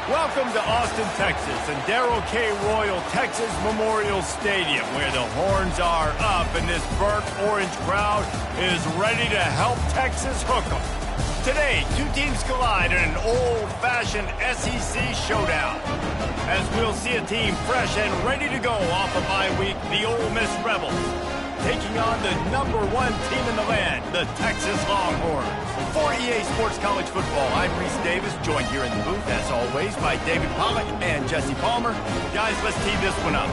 Welcome to Austin, Texas, and Darrell K. Royal Texas Memorial Stadium, where the horns are up and this burnt orange crowd is ready to help Texas hook 'em. Today, two teams collide in an old-fashioned SEC showdown, as we'll see a team fresh and ready to go off a bye week, the Ole Miss Rebels, taking on the #1 team in the land, the Texas Longhorns. For EA Sports College Football, I'm Reese Davis, joined here in the booth, as always, by David Pollack and Jesse Palmer. Guys, let's tee this one up.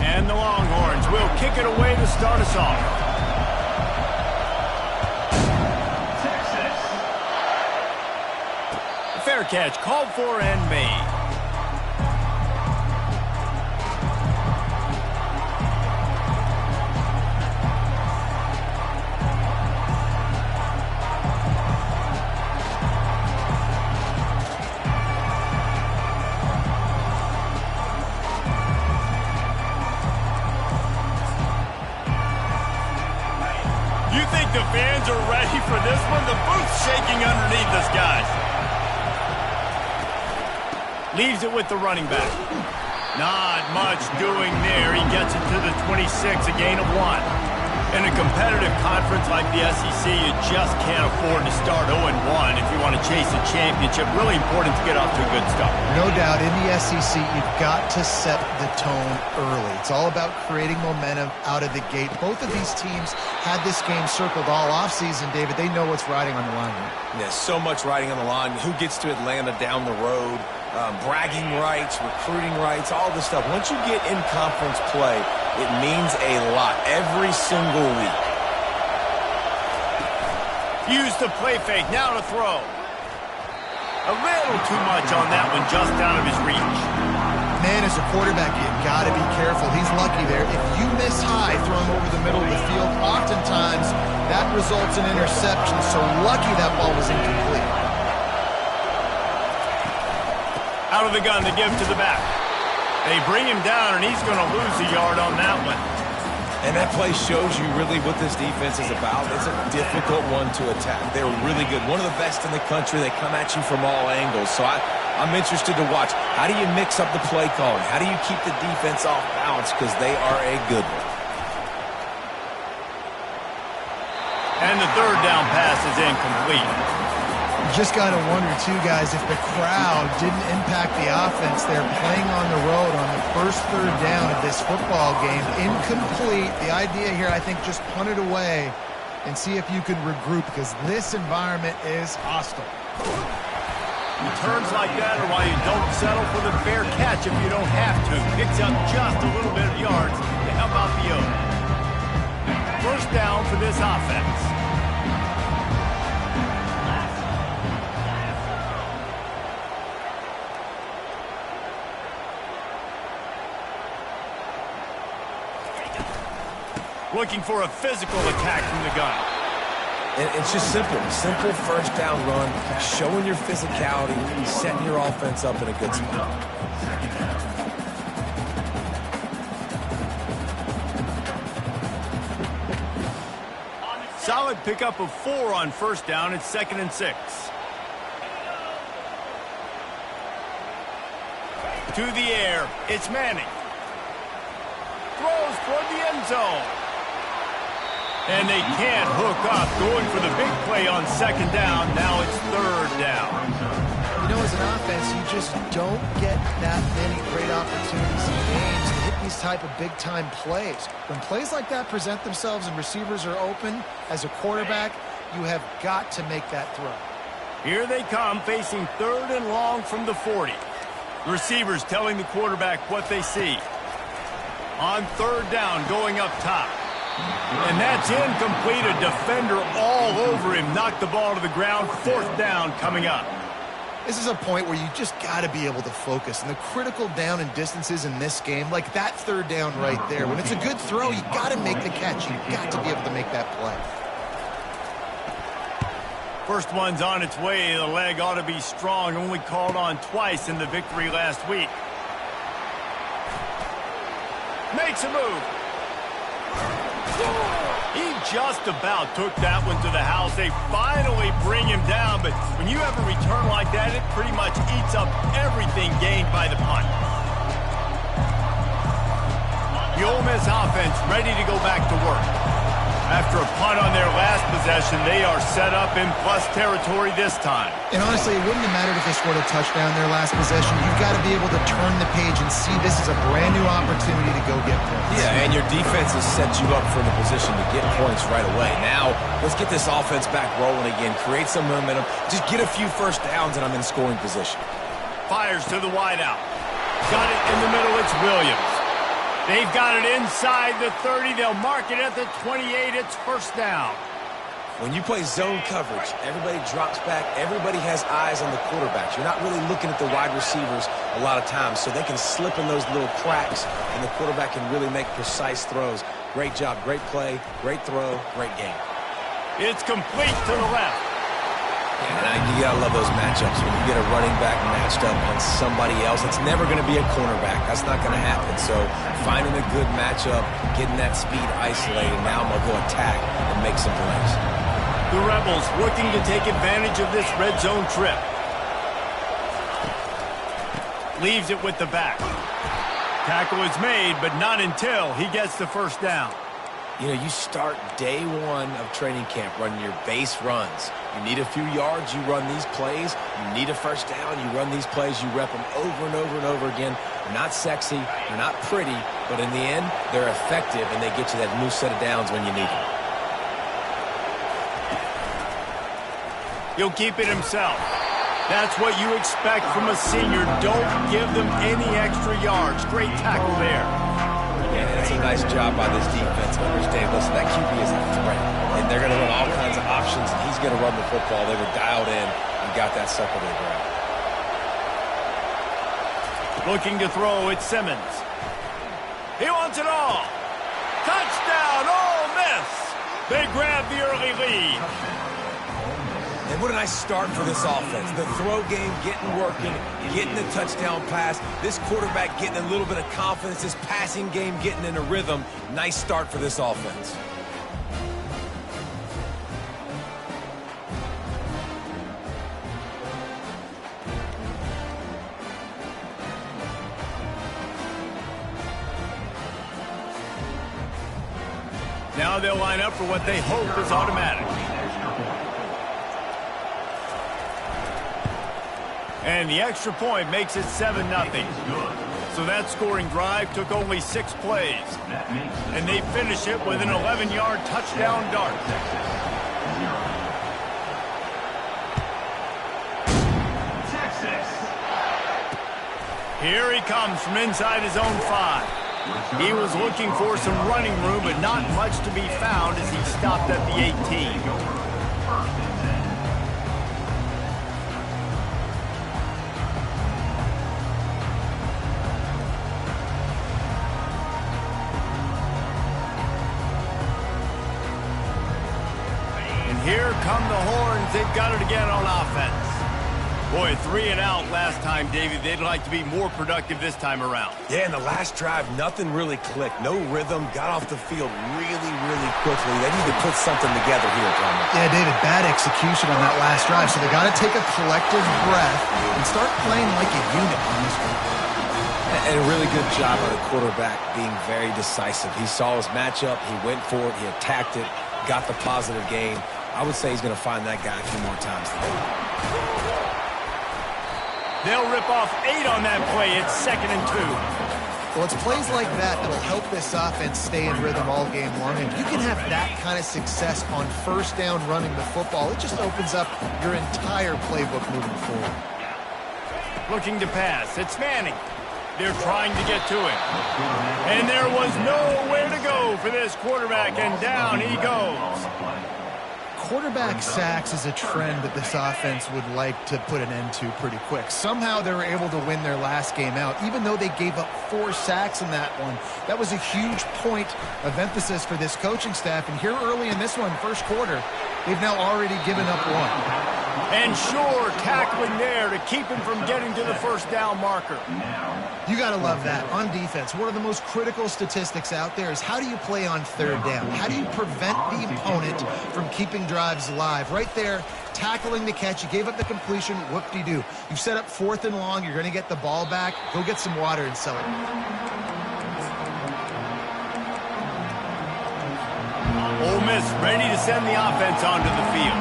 And the Longhorns will kick it away to start us off. Fair catch called for and made. You think the fans are ready for this one? The booth's shaking underneath us, guys. Leaves it with the running back. Not much doing there. He gets it to the 26, a gain of 1. In a competitive conference like the SEC, you just can't afford to start 0-1 if you want to chase a championship. Really important to get off to a good start. No doubt, in the SEC, you've got to set the tone early. It's all about creating momentum out of the gate. Both of these teams had this game circled all offseason, David. They know what's riding on the line here. Yeah, so much riding on the line. Who gets to Atlanta down the road? Bragging rights, recruiting rights, all this stuff. Once you get in conference play, it means a lot every single week. Use the play fake, now to throw. A little too much on that one, just out of his reach. Man, as a quarterback, you've got to be careful. He's lucky there. If you miss high throwing over the middle of the field, oftentimes that results in interception. So lucky that ball was incomplete. Out of the gun to give to the back. They bring him down, and he's going to lose a yard on that one. And that play shows you really what this defense is about. It's a difficult one to attack. They're really good. One of the best in the country. They come at you from all angles. So I'm interested to watch. How do you mix up the play calling? How do you keep the defense off balance? Because they are a good one. And the third down pass is incomplete. Just got to wonder, too, guys, if the crowd didn't impact the offense. They're playing on the road on the first third down of this football game. Incomplete. The idea here, I think, just punt it away and see if you can regroup, because this environment is hostile. Returns like that are why you don't settle for the fair catch if you don't have to. Picks up just a little bit of yards to help out the O's. First down for this offense. Looking for a physical attack from the gun. And it's just simple. Simple first down run, showing your physicality, setting your offense up in a good spot. Solid pickup of 4 on first down. It's 2nd and 6. To the air. It's Manning. Throws toward the end zone. And they can't hook up. Going for the big play on 2nd down. Now it's 3rd down. You know, as an offense, you just don't get that many great opportunities in games to hit these type of big-time plays. When plays like that present themselves and receivers are open, as a quarterback, you have got to make that throw. Here they come, facing 3rd and long from the 40. The receivers telling the quarterback what they see. On 3rd down, going up top. And that's incomplete. A defender all over him. Knocked the ball to the ground. 4th down coming up. This is a point where you just got to be able to focus. And the critical down and distances in this game, like that 3rd down right there, when it's a good throw, you got to make the catch. You've got to be able to make that play. First one's on its way. The leg ought to be strong. Only called on twice in the victory last week. Makes a move. He just about took that one to the house. They finally bring him down, but when you have a return like that, it pretty much eats up everything gained by the punt. The Ole Miss offense ready to go back to work. After a punt on their last possession, they are set up in plus territory this time. And honestly, it wouldn't have mattered if they scored a touchdown their last possession. You've got to be able to turn the page and see this is a brand new opportunity to go get points. Yeah, and your defense has set you up for the position to get points right away. Now, let's get this offense back rolling again, create some momentum, just get a few first downs, and I'm in scoring position. Fires to the wideout. Got it in the middle. It's Williams. They've got it inside the 30. They'll mark it at the 28. It's first down. When you play zone coverage, everybody drops back. Everybody has eyes on the quarterbacks. You're not really looking at the wide receivers a lot of times, so they can slip in those little cracks, and the quarterback can really make precise throws. Great job, great play, great throw, great game. It's complete to the left. And you gotta love those matchups. When you get a running back matched up on somebody else, it's never going to be a cornerback. That's not going to happen. So finding a good matchup, getting that speed isolated, now I'm going to go attack and make some plays. The Rebels looking to take advantage of this red zone trip. Leaves it with the back. Tackle is made, but not until he gets the first down. You know, you start day one of training camp running your base runs. You need a few yards, you run these plays. You need a first down, you run these plays. You rep them over and over and over again. They're not sexy, they're not pretty, but in the end, they're effective, and they get you that new set of downs when you need them. He'll keep it himself. That's what you expect from a senior. Don't give them any extra yards. Great tackle there. Yeah, it's a nice job by this defense. Understand, listen, that QB is a threat. And they're going to run all kinds of options, and he's going to run the football. They were dialed in and got that sucker to the ground. Looking to throw, it's Simmons. He wants it all. Touchdown, Ole Miss. They grab the early lead. And what a nice start for this offense. The throw game getting working, getting the touchdown pass. This quarterback getting a little bit of confidence. This passing game getting in a rhythm. Nice start for this offense. Now they'll line up for what they hope is automatic. And the extra point makes it 7-0. So that scoring drive took only 6 plays. And they finish it with an 11-yard touchdown dart. Here he comes from inside his own 5. He was looking for some running room, but not much to be found as he stopped at the 18. Here come the horns. They've got it again on offense. Boy, 3 and out last time, David. They'd like to be more productive this time around. Yeah, in the last drive, nothing really clicked. No rhythm. Got off the field really, really quickly. They need to put something together here, Tom. Yeah, David, bad execution on that last drive. So they got to take a collective breath and start playing like a unit on this one. And a really good job by the quarterback being very decisive. He saw his matchup. He went for it. He attacked it. Got the positive gain. I would say he's going to find that guy a few more times today. They'll rip off 8 on that play. It's 2nd and 2. Well, it's plays like that that'll help this offense stay in rhythm all game long. And if you can have that kind of success on first down running the football, it just opens up your entire playbook moving forward. Looking to pass. It's Manning. They're trying to get to him. And there was nowhere to go for this quarterback, and down he goes. quarterback sacks is a trend that this offense would like to put an end to pretty quick. Somehow they were able to win their last game out, even though they gave up 4 sacks in that one. That was a huge point of emphasis for this coaching staff. And here early in this one, first quarter, they've now already given up 1. And sure, tackling there to keep him from getting to the first down marker. You got to love that. On defense, one of the most critical statistics out there is how do you play on third down? How do you prevent the opponent from keeping drives alive? Right there, tackling the catch. You gave up the completion. Whoop-de-doo. You've set up 4th and long. You're going to get the ball back. Go get some water and sell it. Ole Miss ready to send the offense onto the field.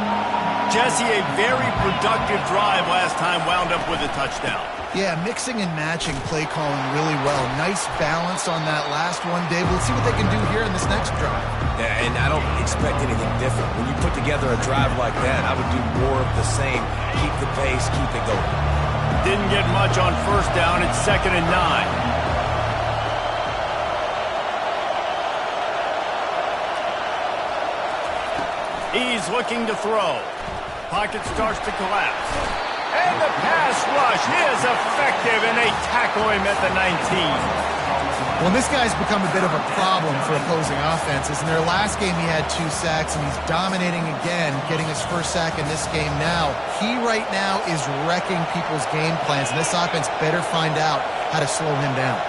Jesse, a very productive drive last time wound up with a touchdown. Yeah, mixing and matching play calling really well. Nice balance on that last one, Dave. Let's see what they can do here in this next drive. Yeah, and I don't expect anything different. When you put together a drive like that, I would do more of the same. Keep the pace, keep it going. Didn't get much on first down. It's 2nd and 9. He's looking to throw. Pocket starts to collapse. And the pass rush is effective, and they tackle him at the 19. Well, this guy's become a bit of a problem for opposing offenses. In their last game, he had 2 sacks, and he's dominating again, getting his first sack in this game now. He right now is wrecking people's game plans, and this offense better find out how to slow him down.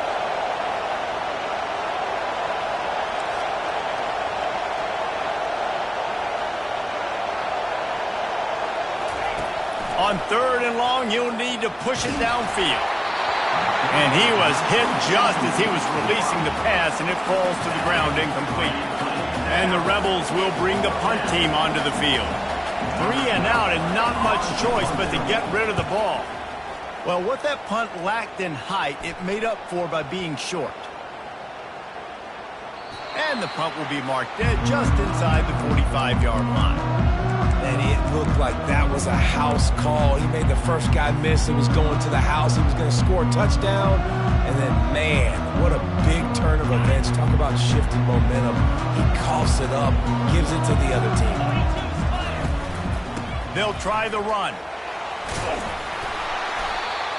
On 3rd and long, you'll need to push it downfield. And he was hit just as he was releasing the pass, and it falls to the ground incomplete. And the Rebels will bring the punt team onto the field. 3 and out, and not much choice but to get rid of the ball. Well, what that punt lacked in height, it made up for by being short. And the punt will be marked dead just inside the 45-yard line. And it looked like that was a house call. He made the first guy miss. It was going to the house. He was going to score a touchdown. And then, man, what a big turn of events. Talk about shifting momentum. He coughs it up, gives it to the other team. They'll try the run.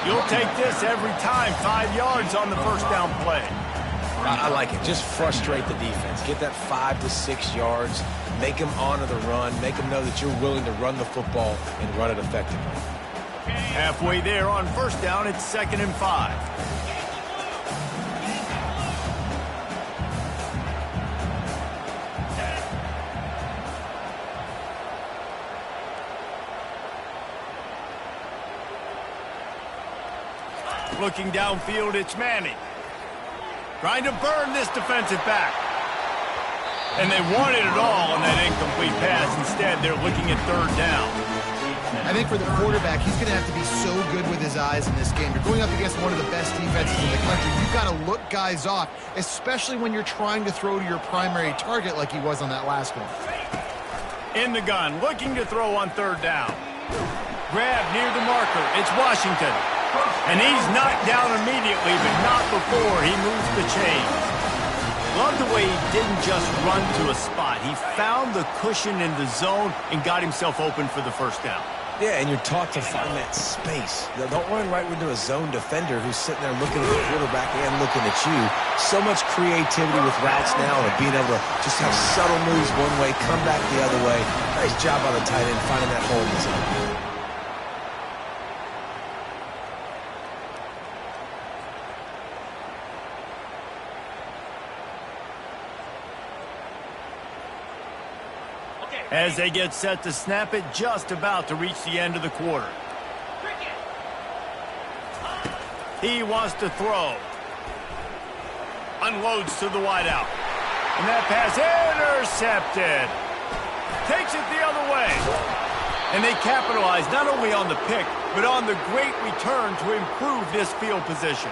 You'll take this every time. 5 yards on the first down play. I like it. Just frustrate the defense. Get that 5 to 6 yards. Make them honor the run. Make them know that you're willing to run the football and run it effectively. Halfway there on first down, it's 2nd and 5. Looking downfield, it's Manning. Trying to burn this defensive back. And they wanted it all on that incomplete pass. Instead, they're looking at 3rd down. I think for the quarterback, he's going to have to be so good with his eyes in this game. You're going up against one of the best defenses in the country. You've got to look guys off, especially when you're trying to throw to your primary target like he was on that last one. In the gun, looking to throw on 3rd down. Grab near the marker. It's Washington. And he's knocked down immediately, but not before he moves the chains. Love the way he didn't just run to a spot. He found the cushion in the zone and got himself open for the first down. Yeah, and you're taught to find that space. Don't run right into a zone defender who's sitting there looking at the quarterback and looking at you. So much creativity with routes now and being able to just have subtle moves one way, come back the other way. Nice job on the tight end finding that hole in the zone. As they get set to snap it, just about to reach the end of the quarter. He wants to throw. Unloads to the wideout. And that pass intercepted. Takes it the other way. And they capitalize not only on the pick, but on the great return to improve this field position.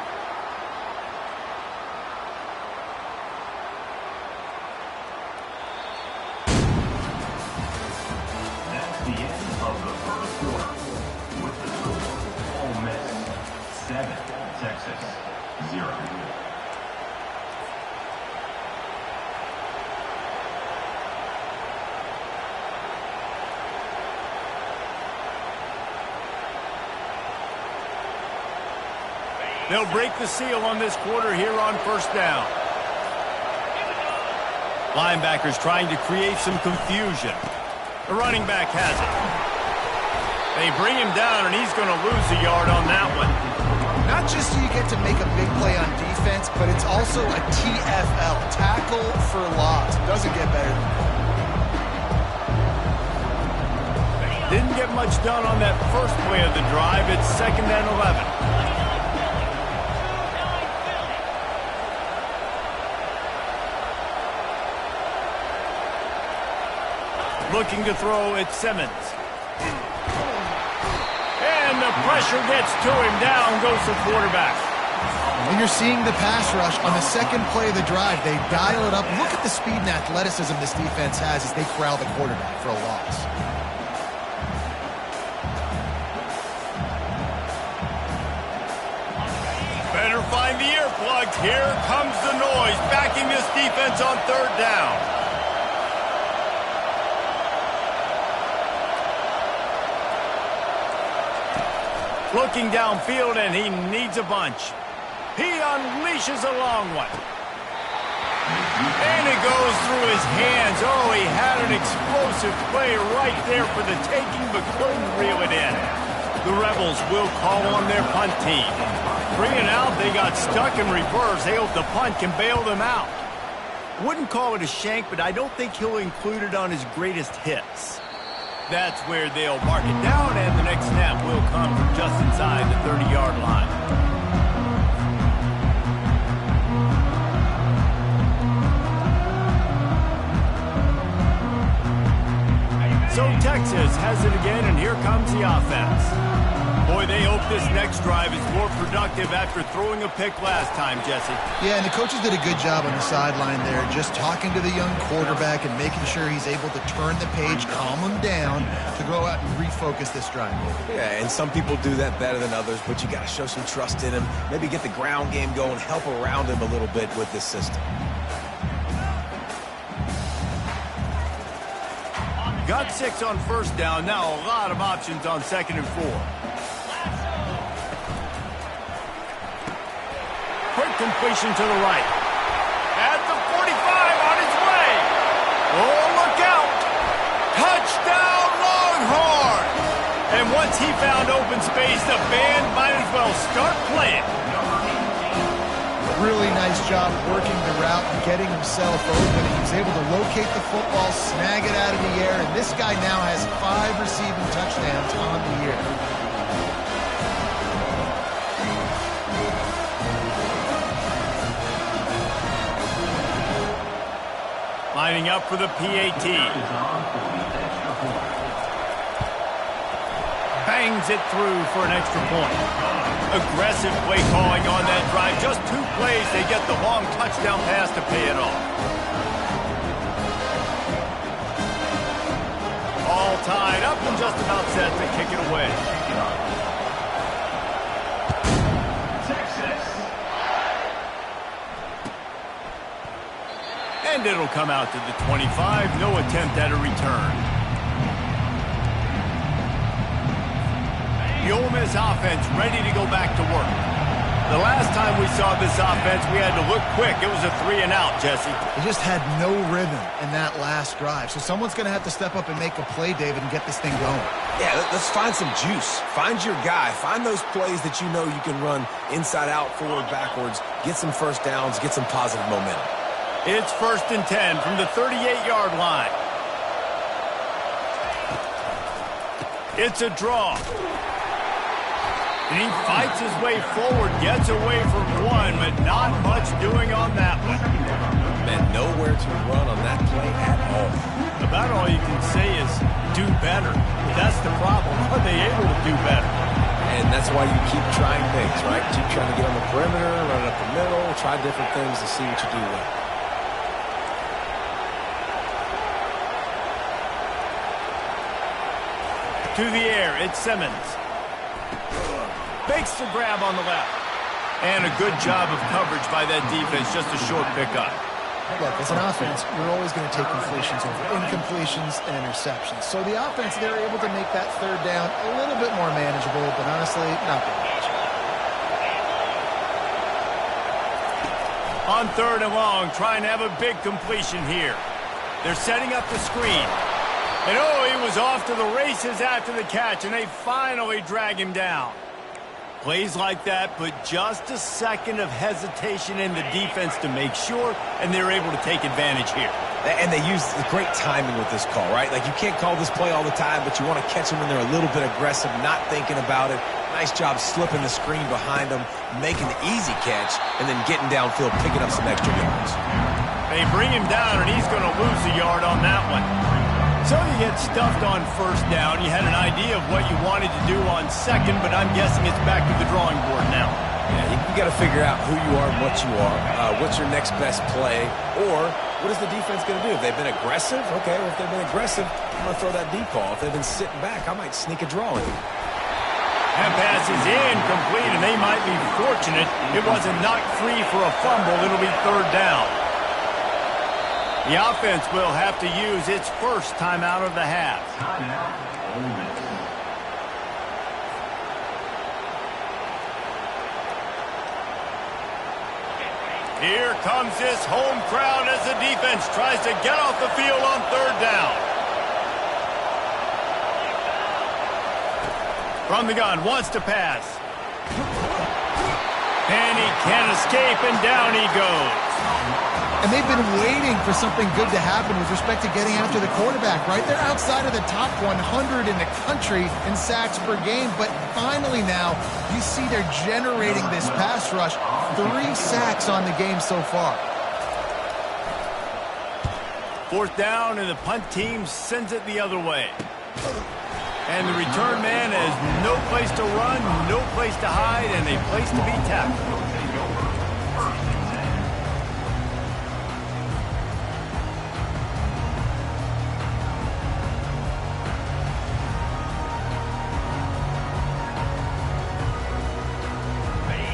They'll break the seal on this quarter here on first down. Linebackers trying to create some confusion. The running back has it. They bring him down, and he's going to lose a yard on that one. Not just do you get to make a big play on defense, but it's also a TFL, tackle for loss. It doesn't get better than that. Didn't get much done on that first play of the drive. It's 2nd and 11. Looking to throw at Simmons. And the pressure gets to him. Down goes the quarterback. And you're seeing the pass rush on the second play of the drive. They dial it up. Look at the speed and athleticism this defense has as they corral the quarterback for a loss. Better find the earplugs. Here comes the noise, backing this defense on 3rd down. Looking downfield, and he needs a bunch. He unleashes a long one. And it goes through his hands. Oh, he had an explosive play right there for the taking, but couldn't reel it in. The Rebels will call on their punt team. Bringing out, they got stuck in reverse. They hope the punt can bail them out. Wouldn't call it a shank, but I don't think he'll include it on his greatest hits. That's where they'll mark it down, and the next snap will come from just inside the 30-yard line. So Texas has it again, and here comes the offense. Boy, they hope this next drive is more productive after throwing a pick last time, Jesse. Yeah, and the coaches did a good job on the sideline there, just talking to the young quarterback and making sure he's able to turn the page, calm him down, to go out and refocus this drive. Yeah, and some people do that better than others, but you got to show some trust in him. Maybe get the ground game going, help around him a little bit with this system. Got 6 on first down. Now a lot of options on 2nd and 4. Quick completion to the right. At the 45, on its way. Oh, look out. Touchdown, Longhorn. And once he found open space, the band might as well start playing. Really nice job working the route and getting himself open. He was able to locate the football, snag it out of the air, and this guy now has 5 receiving touchdowns on the year. Lining up for the PAT. Bangs it through for an extra point. Aggressive play calling on that drive. Just 2 plays, they get the long touchdown pass to pay it off. All tied up and just about set to kick it away. And it'll come out to the 25. No attempt at a return. The Ole Miss offense ready to go back to work. The last time we saw this offense, we had to look quick. It was a 3 and out, Jesse. They just had no rhythm in that last drive. So someone's going to have to step up and make a play, David, and get this thing going. Yeah, let's find some juice. Find your guy. Find those plays that you know you can run inside out, forward, backwards. Get some first downs. Get some positive momentum. It's 1st and 10 from the 38-yard line. It's a draw. And he fights his way forward, gets away from one, but not much doing on that one. Man, nowhere to run on that play at all. About all you can say is do better. That's the problem. Are they able to do better? And that's why you keep trying things, right? Keep trying to get on the perimeter, run it up the middle, try different things to see what you do well. To the air, it's Simmons. Makes the grab on the left. And a good job of coverage by that defense, just a short pickup. Look, as an offense, we're always going to take completions over incompletions and interceptions. So the offense, they're able to make that 3rd down a little bit more manageable, but honestly, not that much. On 3rd and long, trying to have a big completion here. They're setting up the screen. And oh, he was off to the races after the catch, and they finally drag him down. Plays like that, but just a second of hesitation in the defense to make sure, and they're able to take advantage here. And they use great timing with this call, right? Like, you can't call this play all the time, but you want to catch them when they're a little bit aggressive, not thinking about it. Nice job slipping the screen behind them, making the easy catch, and then getting downfield, picking up some extra yards. They bring him down, and he's going to lose a yard on that one. So you get stuffed on 1st down. You had an idea of what you wanted to do on 2nd, but I'm guessing it's back to the drawing board now. Yeah, you got to figure out who you are and what you are. What's your next best play? Or what is the defense going to do? If they've been aggressive, okay, well, if they've been aggressive, I'm going to throw that deep ball. If they've been sitting back, I might sneak a draw in. That pass is incomplete, and they might be fortunate it wasn't knocked free for a fumble. It'll be 3rd down. The offense will have to use its first timeout of the half. Here comes this home crowd as the defense tries to get off the field on 3rd down. From the gun, wants to pass. And he can't escape, and down he goes. And they've been waiting for something good to happen with respect to getting after the quarterback, right? They're outside of the top 100 in the country in sacks per game, but finally now you see they're generating this pass rush. 3 sacks on the game so far. 4th down, and the punt team sends it the other way. And the return man has no place to run, no place to hide, and a place to be tackled.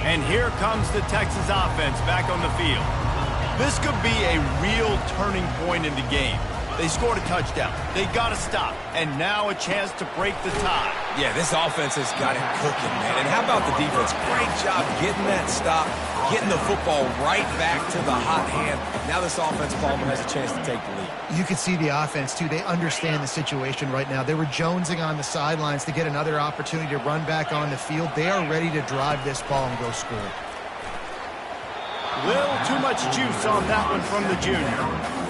And here comes the Texas offense back on the field. This could be a real turning point in the game. They scored a touchdown. They got to stop. And now a chance to break the tie. Yeah, this offense has got it cooking, man. And how about the defense? Great job getting that stop, getting the football right back to the hot hand. Now this offense, Palmer, has a chance to take the lead. You can see the offense, too. They understand the situation right now. They were jonesing on the sidelines to get another opportunity to run back on the field. They are ready to drive this ball and go score. Little too much juice on that one from the junior.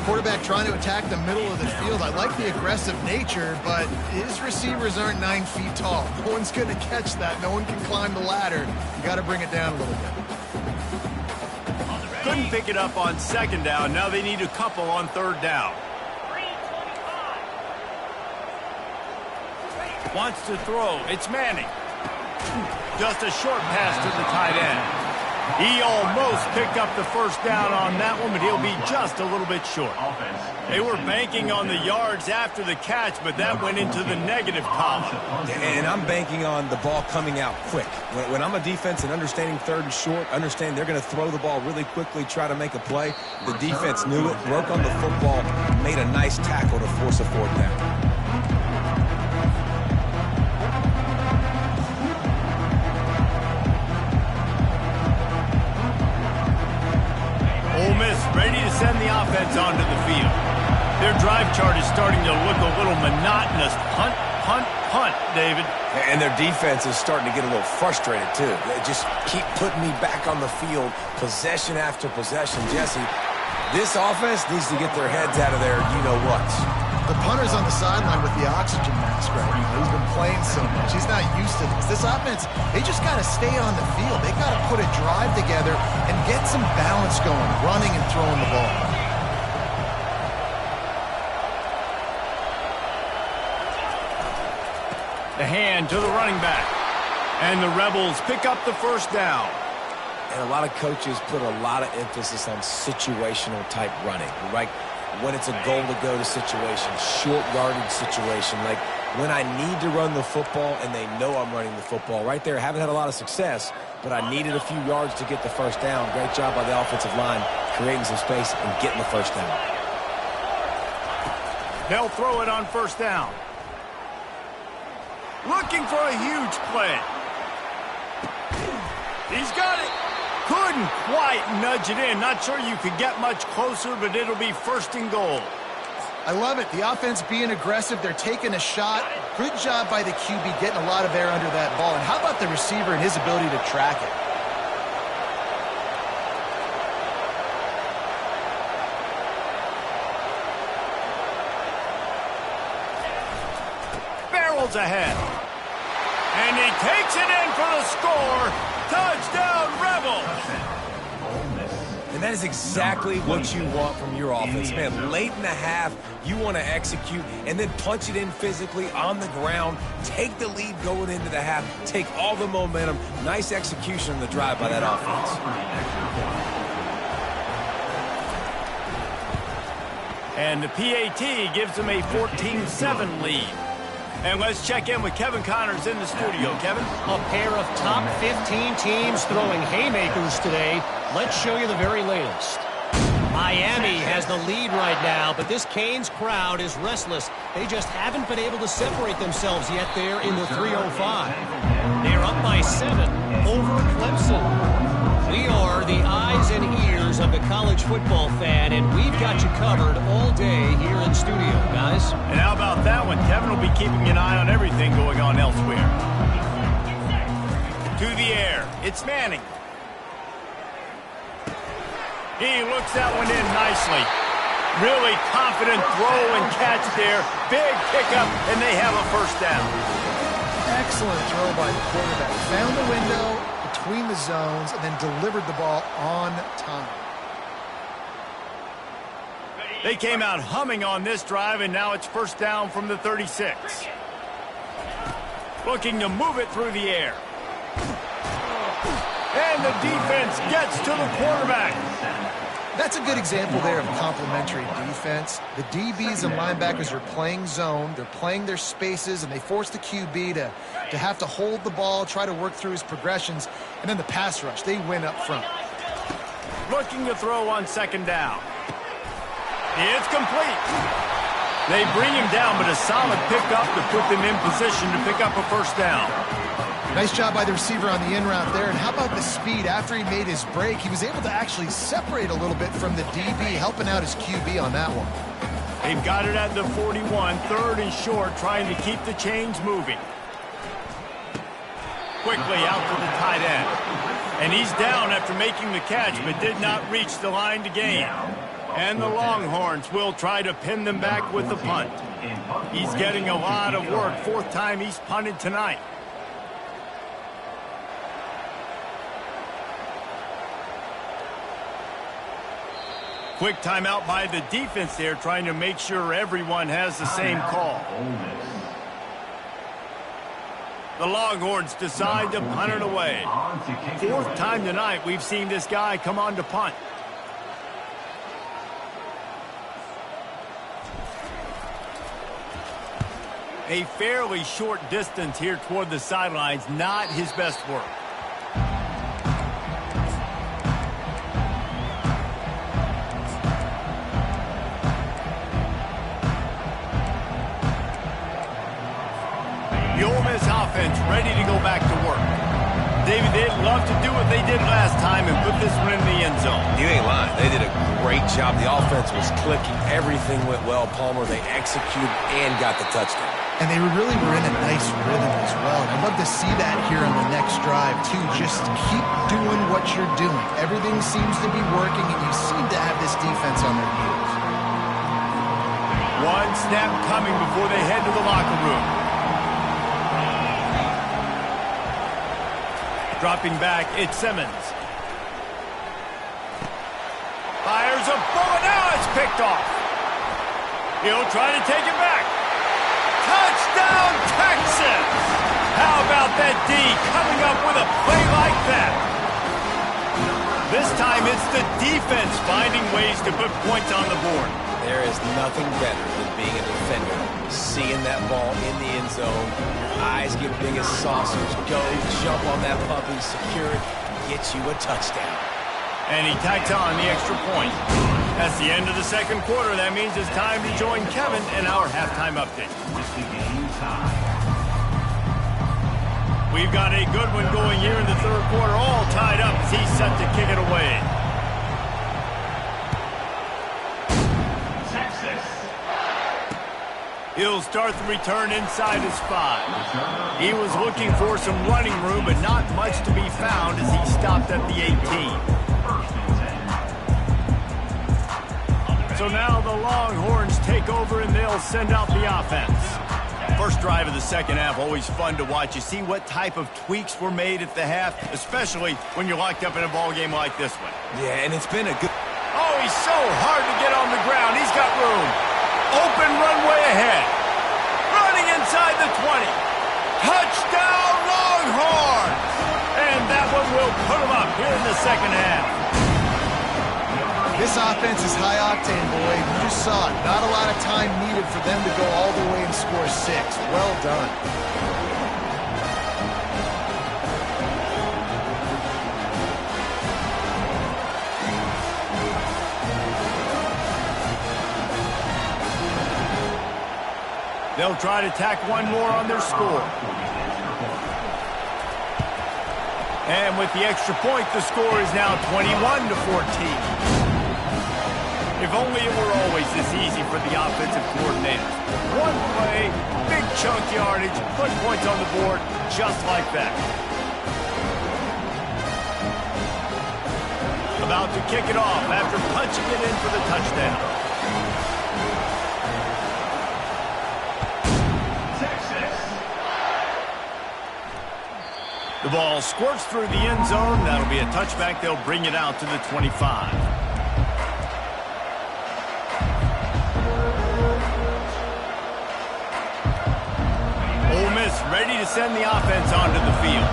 Quarterback trying to attack the middle of the field. I like the aggressive nature, but his receivers aren't 9 feet tall. No one's going to catch that. No one can climb the ladder. You got to bring it down a little bit. Couldn't pick it up on 2nd down. Now they need a couple on 3rd down. Wants to throw. It's Manning. Just a short pass to the tight end. He almost picked up the 1st down on that one, but he'll be just a little bit short. They were banking on the yards after the catch, but that went into the negative column. And I'm banking on the ball coming out quick. When I'm a defense and understanding 3rd and short, understand they're going to throw the ball really quickly, try to make a play. The defense knew it, broke on the football, made a nice tackle to force a 4th down. Ole Miss ready to send the offense onto the field. Their drive chart is starting to look a little monotonous. Punt, punt, punt, David. And their defense is starting to get a little frustrated, too. They just keep putting me back on the field, possession after possession. Jesse, this offense needs to get their heads out of their you-know-whats. The punter's on the sideline with the oxygen mask right now. He's been playing so much. He's not used to this. This offense, they just got to stay on the field. They got to put a drive together and get some balance going, running and throwing the ball. The hand to the running back. And the Rebels pick up the 1st down. And a lot of coaches put a lot of emphasis on situational type running, right? When it's a goal-to-go situation, short yardage situation, like when I need to run the football and they know I'm running the football. Right there, haven't had a lot of success, but I needed a few yards to get the 1st down. Great job by the offensive line, creating some space and getting the 1st down. They'll throw it on 1st down. Looking for a huge play. He's got it. Couldn't couldn't quite nudge it in. Not sure you could get much closer, but it'll be first and goal. I love it. The offense being aggressive. They're taking a shot. Good job by the QB getting a lot of air under that ball. And how about the receiver and his ability to track it? Barrels ahead. And he takes it in for the score. Touchdown, Rebels. And that is exactly what you want from your offense, man. Late in the half, you want to execute and then punch it in physically on the ground. Take the lead going into the half. Take all the momentum. Nice execution on the drive by that offense. And the PAT gives them a 14-7 lead. And let's check in with Kevin Connors in the studio. Kevin? A pair of top 15 teams throwing haymakers today. Let's show you the very latest. Miami has the lead right now, but this Canes crowd is restless. They just haven't been able to separate themselves yet there in the 305. They're up by 7 over Clemson. We are the eyes and ears of the college football fan, and we've got you covered all day here in studio, guys. And how about that one? Kevin will be keeping an eye on everything going on elsewhere. To the air. It's Manning. He looks that one in nicely. Really confident throw and catch there. Big pickup, and they have a first down. Excellent throw by the quarterback. Found the window between the zones and then delivered the ball on time. They came out humming on this drive, and now it's first down from the 36. Looking to move it through the air. And the defense gets to the quarterback. That's a good example there of complementary defense. The DBs and linebackers are playing zone. They're playing their spaces, and they force the QB to have to hold the ball, try to work through his progressions, and then the pass rush. They win up front. Looking to throw on second down. It's complete. They bring him down, but a solid pickup to put them in position to pick up a first down. Nice job by the receiver on the in route there. And how about the speed? After he made his break, he was able to actually separate a little bit from the DB, helping out his QB on that one. They've got it at the 41, third and short, trying to keep the chains moving. Quickly out to the tight end. And he's down after making the catch, but did not reach the line to gain. And the Longhorns will try to pin them back with the punt. He's getting a lot of work. Fourth time he's punted tonight. Quick timeout by the defense there, trying to make sure everyone has the same call. The Longhorns decide to punt it away. Fourth time tonight we've seen this guy come on to punt. A fairly short distance here toward the sidelines, not his best work. The Ole Miss offense ready to go back to work. David, they'd love to do what they did last time and put this one in the end zone. You ain't lying. They did a great job. The offense was clicking. Everything went well, Palmer. They executed and got the touchdown. And they really were in a nice rhythm as well. And I'd love to see that here on the next drive, too. Just keep doing what you're doing. Everything seems to be working, and you seem to have this defense on their heels. One snap coming before they head to the locker room. Dropping back, it's Simmons. Fires a bullet. Now it's picked off. He'll try to take it back. Touchdown, Texas! How about that D coming up with a play like that? This time it's the defense finding ways to put points on the board. There is nothing better than being a defender. Seeing that ball in the end zone, eyes get big as saucers, go, jump on that puppy, secure it, get you a touchdown. And he tacks on the extra point. That's the end of the second quarter. That means it's time to join Kevin in our halftime update. We've got a good one going here in the third quarter, all tied up as he's set to kick it away. He'll start the return inside his 5. He was looking for some running room, but not much to be found as he stopped at the 18. So now the Longhorns take over and they'll send out the offense. First drive of the second half, always fun to watch. You see what type of tweaks were made at the half, especially when you're locked up in a ball game like this one. Yeah, and it's been a good... Oh, he's so hard to get on the ground. He's got room. Open runway ahead. Running inside the 20. Touchdown, Longhorns! And that one will put him up here in the second half. This offense is high octane, boy. You just saw it. Not a lot of time needed for them to go all the way and score 6. Well done. They'll try to tack one more on their score. And with the extra point, the score is now 21-14. If only it were always this easy for the offensive coordinators. One play, big chunk yardage, put points on the board, just like that. About to kick it off after punching it in for the touchdown. The ball squirts through the end zone. That'll be a touchback. They'll bring it out to the 25. Ole Miss ready to send the offense onto the field.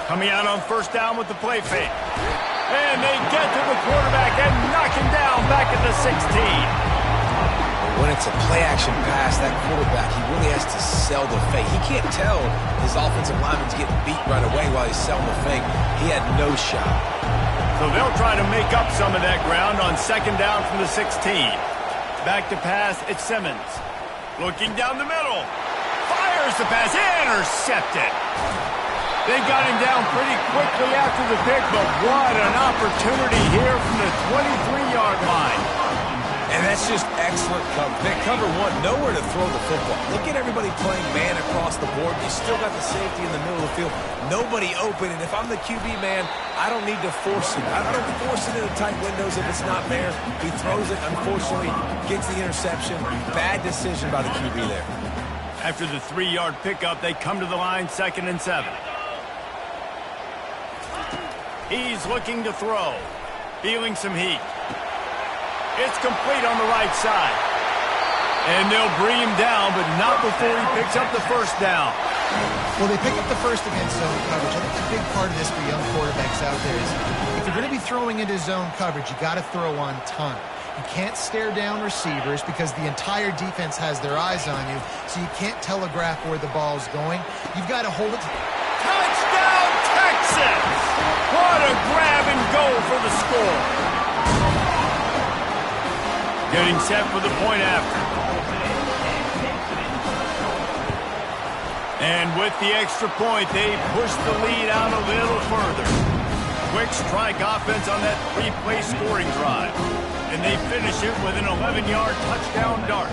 Coming out on first down with the play fake. And they get to the quarterback and knock him down back at the 16. When it's a play-action pass, that quarterback, he really has to sell the fake. He can't tell his offensive lineman's getting beat right away while he's selling the fake. He had no shot. So they'll try to make up some of that ground on second down from the 16. Back to pass, it's Simmons. Looking down the middle. Fires the pass, intercepted. They got him down pretty quickly after the pick, but what an opportunity here from the 23-yard line. And that's just excellent cover. They cover one, nowhere to throw the football. Look at everybody playing man across the board. You still got the safety in the middle of the field. Nobody open, and if I'm the QB, man, I don't need to force it. I don't force it into tight windows if it's not there. He throws it, unfortunately, gets the interception. Bad decision by the QB there. After the 3-yard pickup, they come to the line, 2nd and 7. He's looking to throw. Feeling some heat. It's complete on the right side. And they'll bring him down, but not before he picks up the first down. Well, they pick up the first against zone coverage. I think a big part of this for young quarterbacks out there is if you're going to be throwing into zone coverage, you got to throw on time. You can't stare down receivers because the entire defense has their eyes on you, so you can't telegraph where the ball's going. You've got to hold it. Touchdown, Texas! What a grab and go for the score. Getting set for the point after. And with the extra point, they push the lead out a little further. Quick strike offense on that 3-play scoring drive. And they finish it with an 11-yard touchdown dart.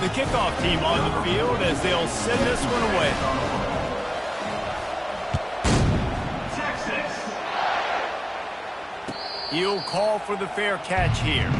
The kickoff team on the field as they'll send this one away. Texas. He'll call for the fair catch here.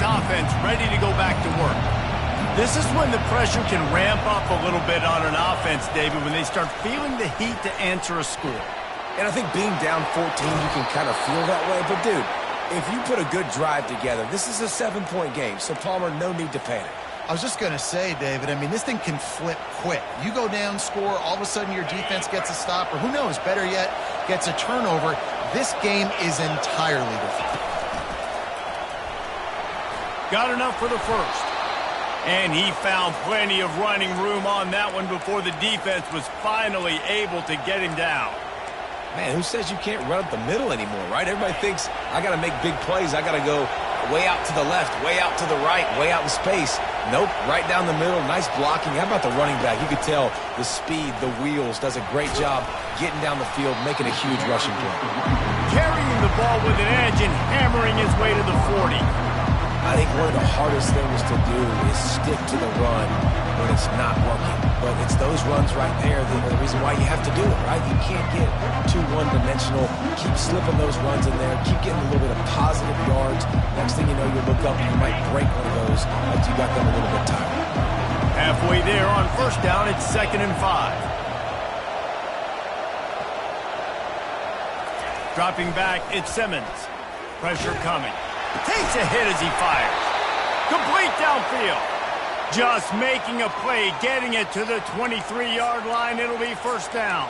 Offense ready to go back to work. This is when the pressure can ramp up a little bit on an offense, David, when they start feeling the heat to answer a score. And I think being down 14, you can kind of feel that way. But, dude, if you put a good drive together, this is a 7-point game, so, Palmer, no need to panic. I was just going to say, David, I mean, this thing can flip quick. You go down, score, all of a sudden your defense gets a stop, or who knows, better yet, gets a turnover. This game is entirely different. Got enough for the first. And he found plenty of running room on that one before the defense was finally able to get him down. Man, who says you can't run up the middle anymore, right? Everybody thinks, I got to make big plays. I got to go way out to the left, way out to the right, way out in space. Nope, right down the middle. Nice blocking. How about the running back? You could tell the speed, the wheels, does a great job getting down the field, making a huge rushing play. Carrying the ball with an edge and hammering his way to the 40. I think one of the hardest things to do is stick to the run when it's not working. But it's those runs right there that are the reason why you have to do it, right? You can't get too one-dimensional. Keep slipping those runs in there. Keep getting a little bit of positive yards. Next thing you know, you look up and you might break one of those as you got them a little bit tired. Halfway there on first down, it's 2nd and 5. Dropping back, it's Simmons. Pressure coming. Takes a hit as he fires. Complete downfield. Just making a play, getting it to the 23-yard line. It'll be first down.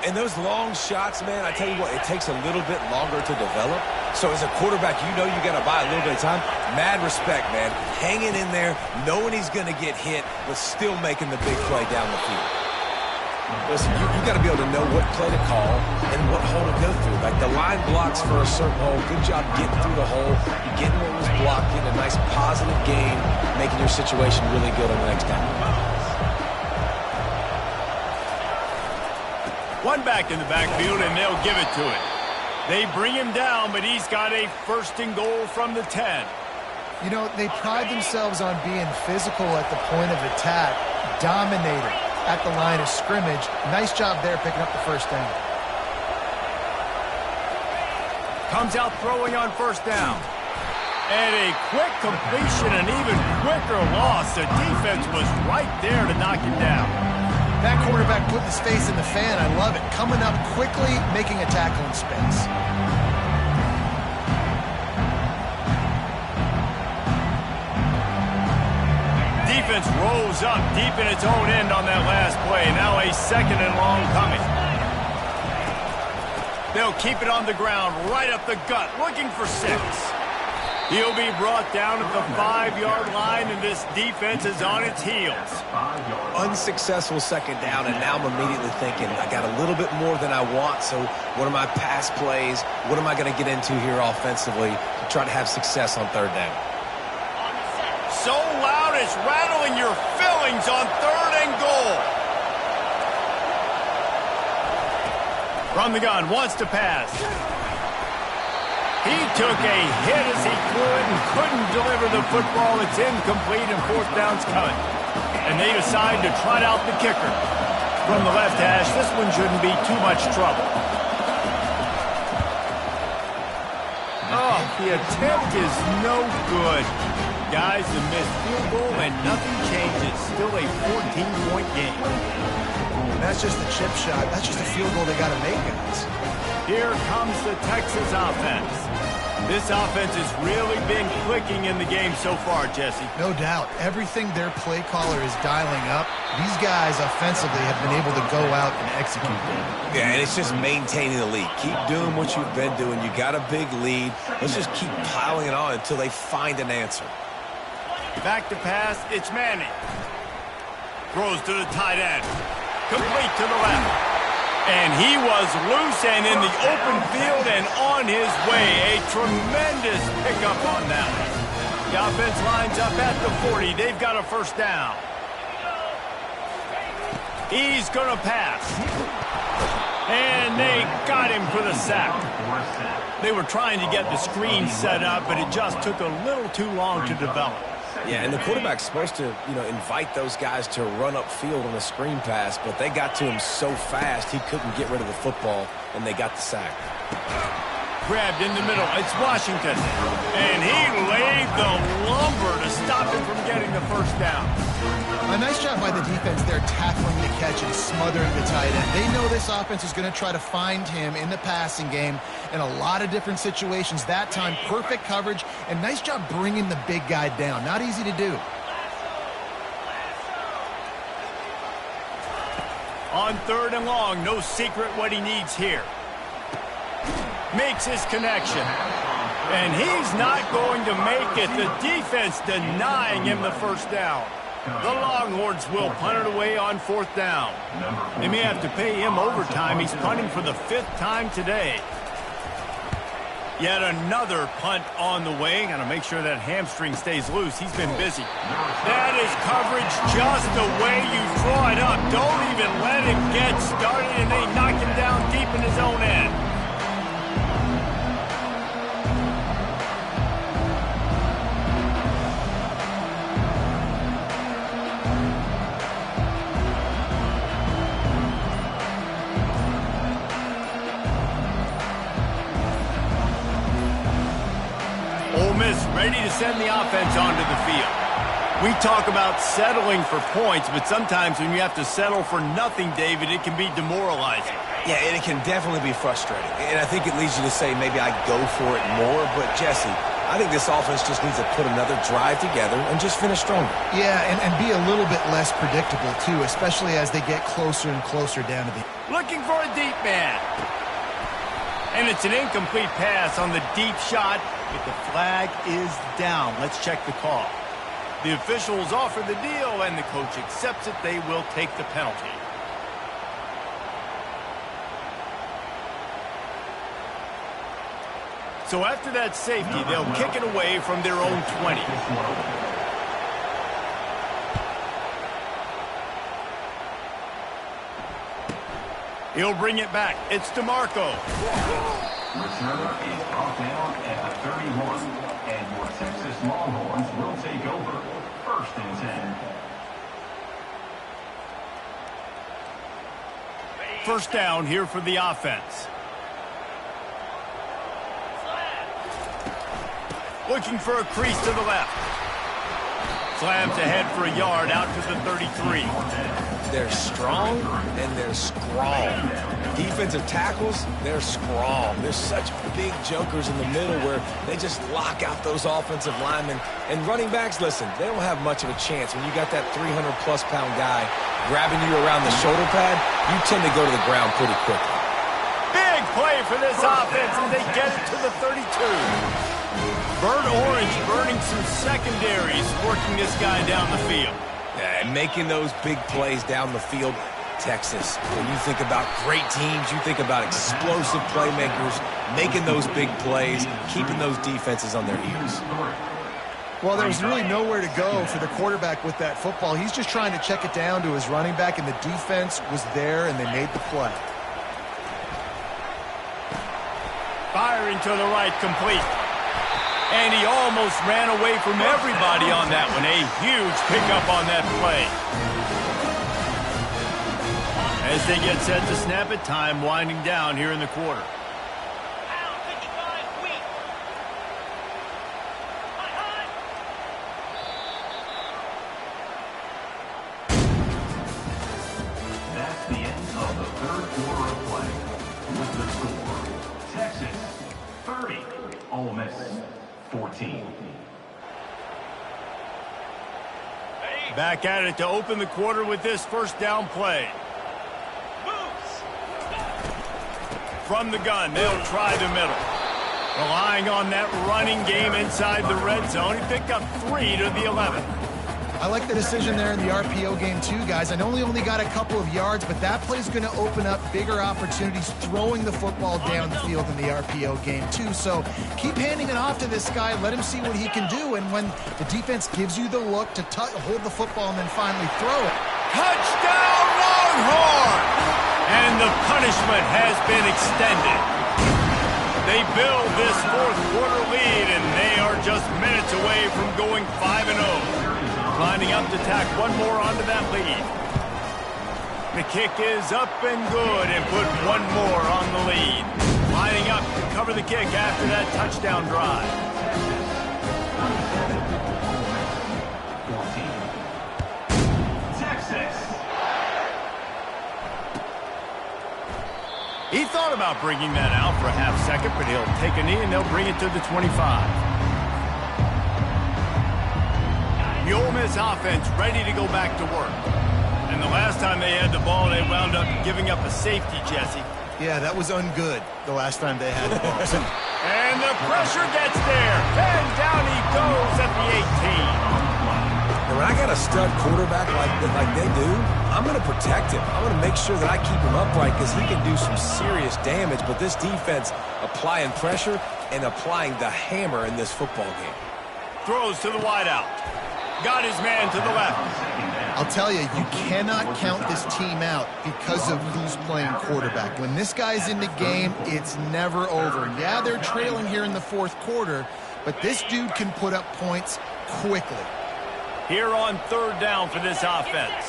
And those long shots, man, I tell you what, it takes a little bit longer to develop. So as a quarterback, you know you got to buy a little bit of time. Mad respect, man. Hanging in there, knowing he's going to get hit, but still making the big play down the field. Listen, you got to be able to know what play to call and what hole to go through. Like the line blocks for a certain hole. Good job getting through the hole, getting what was blocked, getting a nice positive game, making your situation really good on the next down. One back in the backfield, and they'll give it to him. They bring him down, but he's got a 1st and goal from the 10. You know, they pride themselves on being physical at the point of attack, dominating at the line of scrimmage. Nice job there picking up the first down. Comes out throwing on first down. And a quick completion, an even quicker loss. The defense was right there to knock him down. That quarterback put his face in the fan. I love it. Coming up quickly, making a tackle in space. Defense rolls up deep in its own end on that last play. Now a 2nd and long coming. They'll keep it on the ground, right up the gut, looking for 6. He'll be brought down at the 5-yard line, and this defense is on its heels. Unsuccessful 2nd down, and now I'm immediately thinking, I got a little bit more than I want, so what are my pass plays? What am I going to get into here offensively to try to have success on 3rd down? So loud it's rattling your fillings on 3rd and goal. From the gun, wants to pass. He took a hit as he could and couldn't deliver the football. It's incomplete and 4th down's coming. And they decide to trot out the kicker. From the left hash, this one shouldn't be too much trouble. Oh, the attempt is no good. Guys, the missed field goal and nothing changes. Still a 14-point game. That's just a chip shot. That's just a field goal they got to make, guys. Here comes the Texas offense. This offense has really been clicking in the game so far, Jesse. No doubt. Everything their play caller is dialing up, these guys offensively have been able to go out and execute them. Yeah, and it's just maintaining the lead. Keep doing what you've been doing. You got a big lead. Let's just keep piling it on until they find an answer. Back to pass, it's Manning. Throws to the tight end. Complete to the left. And he was loose and in the open field and on his way. A tremendous pickup on that one. The offense lines up at the 40. They've got a 1st down. He's going to pass. And they got him for the sack. They were trying to get the screen set up, but it just took a little too long to develop. Yeah, and the quarterback's supposed to, invite those guys to run upfield on a screen pass, but they got to him so fast he couldn't get rid of the football, and they got the sack. Grabbed in the middle. It's Washington. And he laid the lumber to stop him from getting the 1st down. A nice job by the defense there tackling the catch and smothering the tight end. They know this offense is going to try to find him in the passing game in a lot of different situations. That time, perfect coverage, and nice job bringing the big guy down. Not easy to do. On 3rd and long, no secret what he needs here. Makes his connection. And he's not going to make it. The defense denying him the first down. The Longhorns will punt it away on 4th down. They may have to pay him overtime. He's punting for the 5th time today. Yet another punt on the way. Got to make sure that hamstring stays loose. He's been busy. That is coverage just the way you draw it up. Don't even let him get started, and they knock him down deep in his own end. Ole Miss ready to send the offense onto the field. We talk about settling for points, but sometimes when you have to settle for nothing, David, it can be demoralizing. Yeah, and it can definitely be frustrating. And I think it leads you to say maybe I go for it more. But, Jesse, I think this offense just needs to put another drive together and just finish stronger. Yeah, and be a little bit less predictable, too, especially as they get closer and closer down to the... Looking for a deep man. And it's an incomplete pass on the deep shot, but the flag is down. Let's check the call. The officials offer the deal, and the coach accepts it. They will take the penalty. So after that safety, they'll kick it away from their own 20. He'll bring it back. It's DeMarco. Returner is brought down at the 31, and your Texas Longhorns will take over. 1st and 10. First down here for the offense. Looking for a crease to the left. Slams ahead for a yard out to the 33. They're strong and they're scrawl. Defensive tackles, they're scrawl. There's such big jokers in the middle where they just lock out those offensive linemen. And running backs, listen, they don't have much of a chance. When you got that 300-plus pound guy grabbing you around the shoulder pad, you tend to go to the ground pretty quickly. Big play for this offense, and they get it to the 32. Burnt Orange burning some secondaries, working this guy down the field. Yeah, and making those big plays down the field. Texas, when you think about great teams, you think about explosive playmakers, making those big plays, keeping those defenses on their heels. Well, there was really nowhere to go for the quarterback with that football. He's just trying to check it down to his running back, and the defense was there, and they made the play. Firing to the right, complete. And he almost ran away from everybody on that one. A huge pickup on that play. As they get set to snap it, time winding down here in the quarter. That's the end of the 3rd quarter of play. With the score, Texas 30, Ole Miss 14. Back at it to open the quarter with this first down play. From the gun, they'll try the middle. Relying on that running game inside the red zone. He picked up 3 to the 11. I like the decision there in the RPO game too, guys. I know he only got a couple of yards, but that play's going to open up bigger opportunities throwing the football down the field in the RPO game too. So keep handing it off to this guy. Let him see what he can do. And when the defense gives you the look to hold the football and then finally throw it. Touchdown, Longhorns! And the punishment has been extended. They build this 4th quarter lead, and they are just minutes away from going 5-0. Lining up to tack one more onto that lead. The kick is up and good, and put one more on the lead. Lining up to cover the kick after that touchdown drive. 14. Texas. He thought about bringing that out for a half second, but he'll take a knee and they'll bring it to the 25. The Ole Miss offense ready to go back to work. And the last time they had the ball, they wound up giving up a safety, Jesse. Yeah, that was ungood the last time they had the ball. And the pressure gets there. And down he goes at the 18. And when I got a stud quarterback like they do, I'm going to protect him. I'm going to make sure that I keep him upright because he can do some serious damage. But this defense applying pressure and applying the hammer in this football game. Throws to the wideout. Got his man to the left. I'll tell you, you cannot count this team out because of who's playing quarterback. When this guy's in the game, it's never over. Yeah, they're trailing here in the fourth quarter, but this dude can put up points quickly. Here on third down for this offense.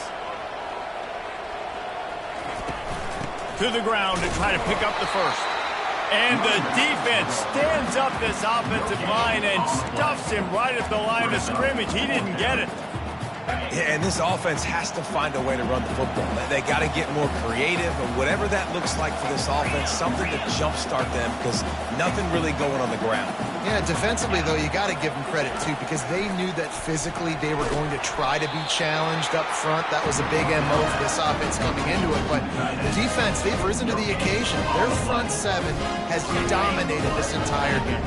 To the ground to try to pick up the first. And the defense stands up this offensive line and stuffs him right at the line of scrimmage. He didn't get it. Yeah, and this offense has to find a way to run the football. They got to get more creative, and whatever that looks like for this offense, something to jumpstart them because nothing really going on the ground. Yeah, defensively, though, you got to give them credit, too, because they knew that physically they were going to try to be challenged up front. That was a big MO for this offense coming into it. But the defense, they've risen to the occasion. Their front seven has dominated this entire game.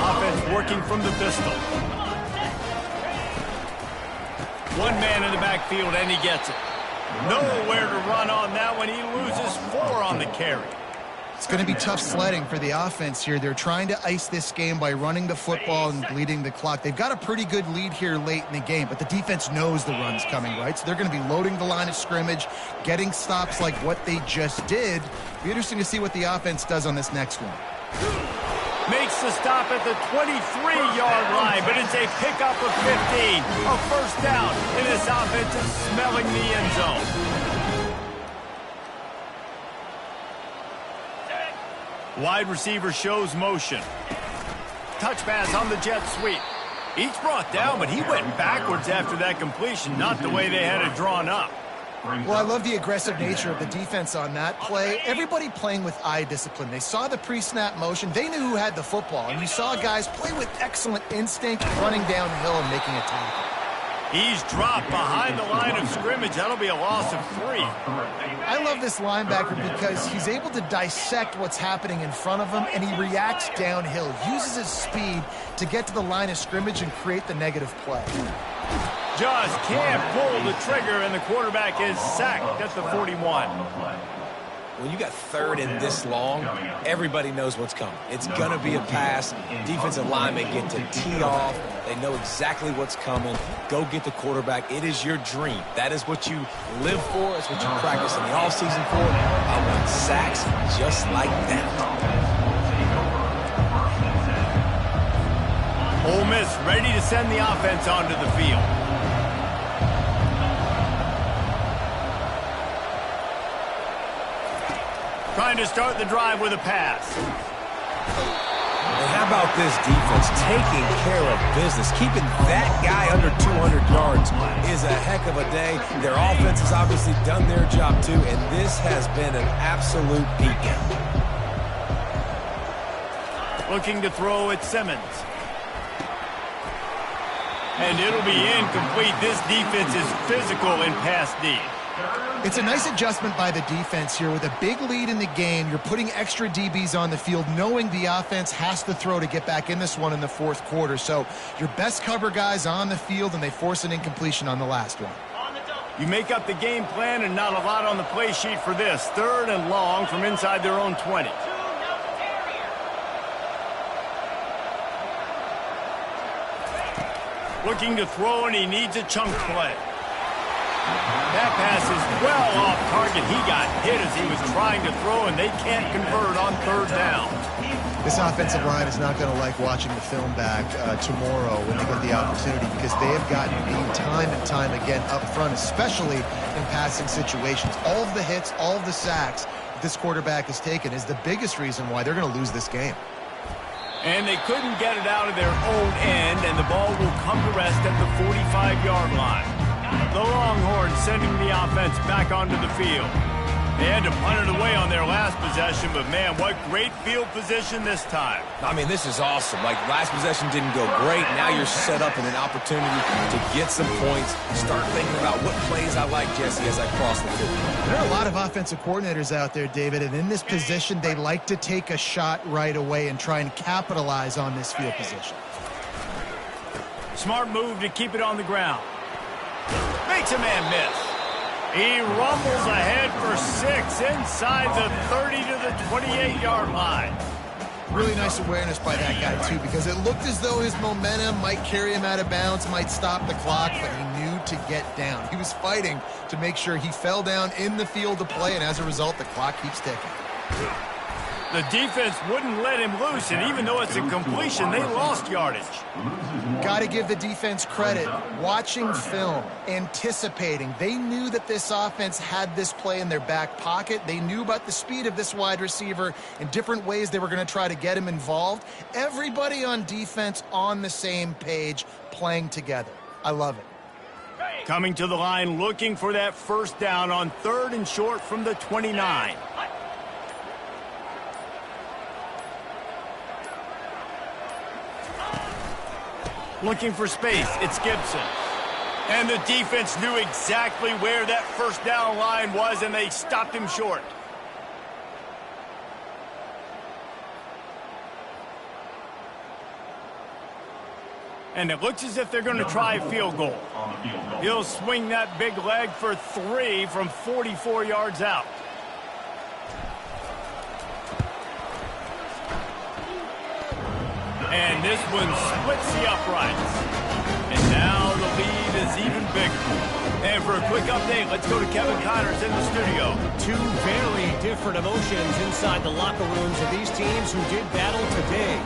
Offense working from the pistol. One man in the backfield, and he gets it. Nowhere to run on that one. He loses 4 on the carry. It's going to be tough sledding for the offense here. They're trying to ice this game by running the football and bleeding the clock. They've got a pretty good lead here late in the game, but the defense knows the run's coming, right? So they're going to be loading the line of scrimmage, getting stops like what they just did. Be interesting to see what the offense does on this next one. Makes the stop at the 23-yard line, but it's a pickup of 15. A first down, and this offense is smelling the end zone. Wide receiver shows motion. Touch pass on the jet sweep. Each brought down, but he went backwards after that completion, not the way they had it drawn up. Well, I love the aggressive nature of the defense on that play. Everybody playing with eye discipline. They saw the pre-snap motion. They knew who had the football, and you saw guys play with excellent instinct, running downhill and making a tackle. He's dropped behind the line of scrimmage. That'll be a loss of 3. I love this linebacker because he's able to dissect what's happening in front of him, and he reacts downhill, uses his speed to get to the line of scrimmage and create the negative play. Just can't pull the trigger, and the quarterback is sacked at the 41. When you got third and this long, everybody knows what's coming. It's going to be a pass. Defensive linemen get to tee off. They know exactly what's coming. Go get the quarterback. It is your dream. That is what you live for. It's what you practice in the offseason for. I want sacks just like that. Ole Miss ready to send the offense onto the field. Trying to start the drive with a pass. And how about this defense taking care of business? Keeping that guy under 200 yards is a heck of a day. Their offense has obviously done their job too, and this has been an absolute beatdown. Looking to throw at Simmons. And it'll be incomplete. This defense is physical in pass D. It's a nice adjustment by the defense here. With a big lead in the game, you're putting extra DBs on the field, knowing the offense has to throw to get back in this one in the fourth quarter. So your best cover guys on the field, and they force an incompletion on the last one. You make up the game plan, and not a lot on the play sheet for this. 3rd and long from inside their own 20. Looking to throw, and he needs a chunk play. That pass is well off target. He got hit as he was trying to throw, and they can't convert on 3rd down. This offensive line is not going to like watching the film back tomorrow when they get the opportunity, because they have gotten beat time and time again up front, especially in passing situations. All of the hits, all of the sacks that this quarterback has taken is the biggest reason why they're going to lose this game. And they couldn't get it out of their own end, and the ball will come to rest at the 45-yard line. The Longhorns sending the offense back onto the field. They had to punt it away on on their last possession, but man, what great field position this time. I mean, this is awesome. Like, last possession didn't go great. Now you're set up in an opportunity to get some points. Start thinking about what plays I like, Jesse, as I cross the field. There are a lot of offensive coordinators out there, David, and in this position, they like to take a shot right away and try and capitalize on this field position. Smart move to keep it on the ground. Makes a man miss. He rumbles ahead for 6 inside the 30 to the 28-yard line. Really nice awareness by that guy, too, because it looked as though his momentum might carry him out of bounds, might stop the clock, but he knew to get down. He was fighting to make sure he fell down in the field of play, and as a result, the clock keeps ticking. The defense wouldn't let him loose, and even though it's a completion, they lost yardage. Got to give the defense credit. Watching film, anticipating. They knew that this offense had this play in their back pocket. They knew about the speed of this wide receiver and different ways they were going to try to get him involved. Everybody on defense on the same page, playing together. I love it. Coming to the line, looking for that first down on 3rd and short from the 29. Looking for space, it's Gibson. And the defense knew exactly where that first down line was, and they stopped him short. And it looks as if they're going to try a field goal. He'll swing that big leg for 3 from 44 yards out. And this one splits the uprights. And now the lead is even bigger. And for a quick update, let's go to Kevin Connors in the studio. 2 very different emotions inside the locker rooms of these teams who did battle today.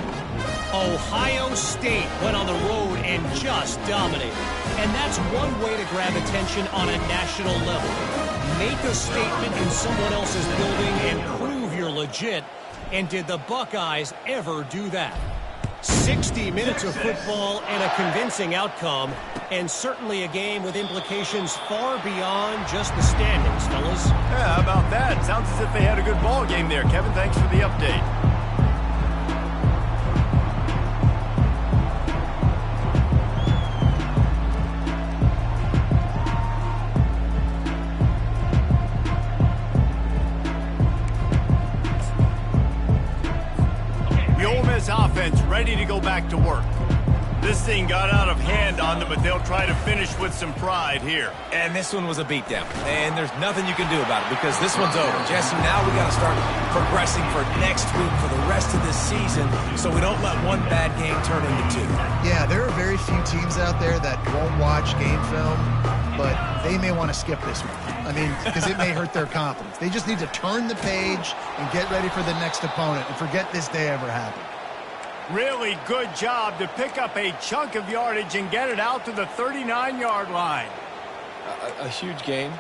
Ohio State went on the road and just dominated. And that's one way to grab attention on a national level. Make a statement in someone else's building and prove you're legit. And did the Buckeyes ever do that? 60 minutes of football and a convincing outcome, and certainly a game with implications far beyond just the standings, fellas. Yeah, how about that? Sounds as if they had a good ball game there. Kevin, thanks for the update. Offense ready to go back to work. This thing got out of hand on them, but they'll try to finish with some pride here. And this one was a beatdown. And there's nothing you can do about it because this one's over. Jesse, now we got to start progressing for next week for the rest of this season so we don't let one bad game turn into 2. Yeah, there are very few teams out there that won't watch game film, but they may want to skip this one. I mean, because it may hurt their confidence. They just need to turn the page and get ready for the next opponent and forget this day ever happened. Really good job to pick up a chunk of yardage and get it out to the 39-yard line. A huge game.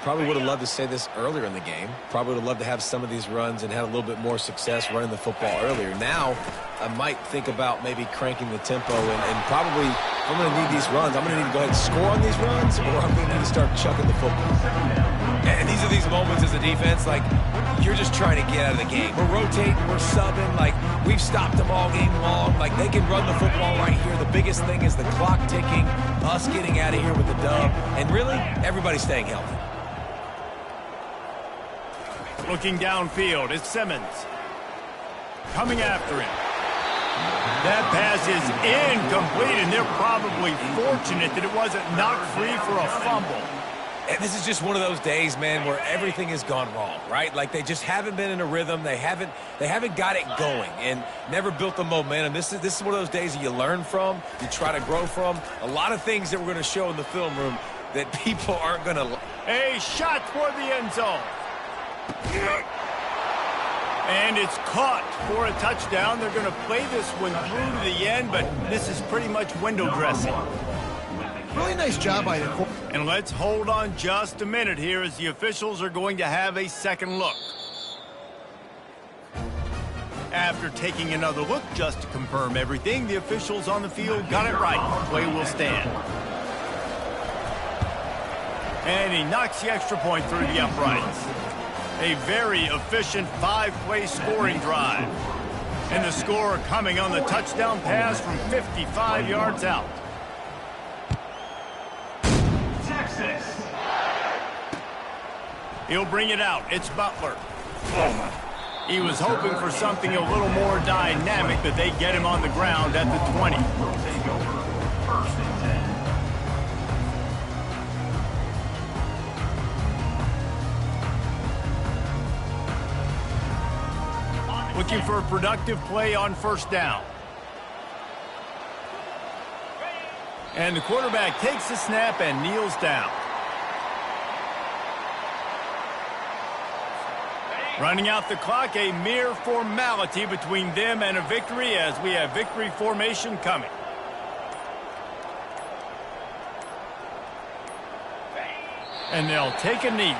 Probably would have loved to say this earlier in the game. Probably would have loved to have some of these runs and had a little bit more success running the football earlier. Now, I might think about maybe cranking the tempo and probably, if I'm going to need these runs, I'm going to need to go ahead and score on these runs, or I'm going to need to start chucking the football. And these are these moments as a defense, like, you're just trying to get out of the game. We're rotating, we're subbing, like, we've stopped them all game long. Like, they can run the football right here. The biggest thing is the clock ticking, us getting out of here with the dub, and really, everybody staying healthy. Looking downfield, it's Simmons. Coming after him. That pass is incomplete, and they're probably fortunate that it wasn't knocked free for a fumble. And this is just one of those days, man, where everything has gone wrong, right? Like, they just haven't been in a rhythm. They haven't got it going and never built the momentum. This is one of those days that you learn from, you try to grow from. A lot of things that we're going to show in the film room that people aren't going to. A shot toward the end zone. And it's caught for a touchdown. They're going to play this one through to the end, but this is pretty much window dressing. Really nice job by the court. And let's hold on just a minute here as the officials are going to have a second look. After taking another look just to confirm everything, the officials on the field got it right. Play will stand. And he knocks the extra point through the uprights. A very efficient 5-play scoring drive. And the score coming on the touchdown pass from 55 yards out. Texas. He'll bring it out. It's Butler. He was hoping for something a little more dynamic, but they get him on the ground at the 20. Will take over. First and 10. Looking for a productive play on first down. And the quarterback takes the snap and kneels down. Running out the clock, a mere formality between them and a victory as we have victory formation coming. And they'll take a knee.